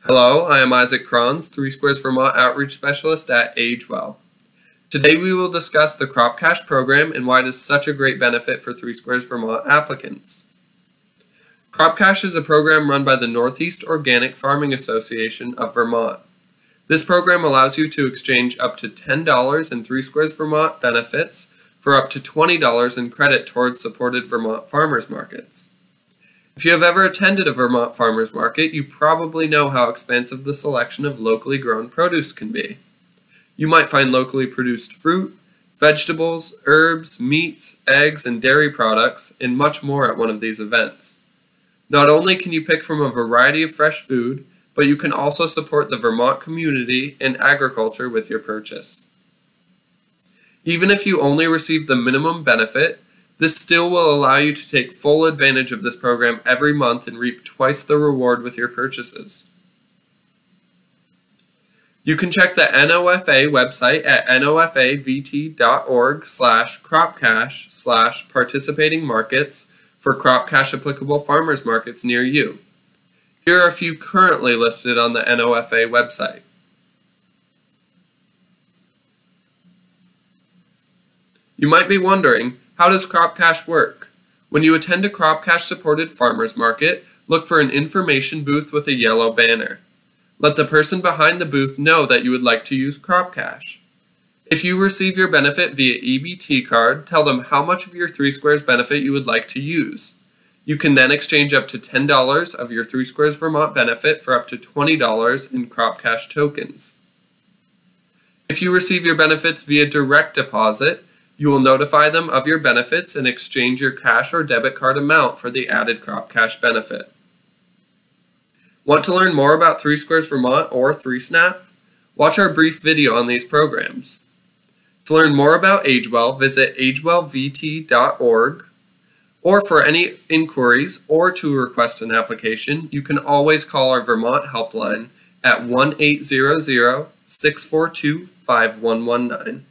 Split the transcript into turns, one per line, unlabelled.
Hello, I am Isaac Kranz, 3Squares Vermont Outreach Specialist at AgeWell. Today we will discuss the Crop Cash program and why it is such a great benefit for 3Squares Vermont applicants. Crop Cash is a program run by the Northeast Organic Farming Association of Vermont. This program allows you to exchange up to $10 in 3Squares Vermont benefits for up to $20 in credit towards supported Vermont farmers markets. If you have ever attended a Vermont farmers market, you probably know how expansive the selection of locally grown produce can be. You might find locally produced fruit, vegetables, herbs, meats, eggs, and dairy products, and much more at one of these events. Not only can you pick from a variety of fresh food, but you can also support the Vermont community and agriculture with your purchase. Even if you only receive the minimum benefit, this still will allow you to take full advantage of this program every month and reap twice the reward with your purchases. You can check the NOFA website at nofavt.org/cropcash/participating markets for Crop Cash applicable farmers markets near you. Here are a few currently listed on the NOFA website. You might be wondering, how does Crop Cash work? When you attend a Crop Cash supported farmers market, look for an information booth with a yellow banner. Let the person behind the booth know that you would like to use Crop Cash. If you receive your benefit via EBT card, tell them how much of your 3Squares benefit you would like to use. You can then exchange up to $10 of your 3Squares Vermont benefit for up to $20 in Crop Cash tokens. If you receive your benefits via direct deposit, you will notify them of your benefits and exchange your cash or debit card amount for the added Crop Cash benefit. Want to learn more about 3Squares Vermont or 3SNAP? Watch our brief video on these programs. To learn more about AgeWell, visit agewellvt.org, or for any inquiries or to request an application, you can always call our Vermont helpline at 1-800-642-5119.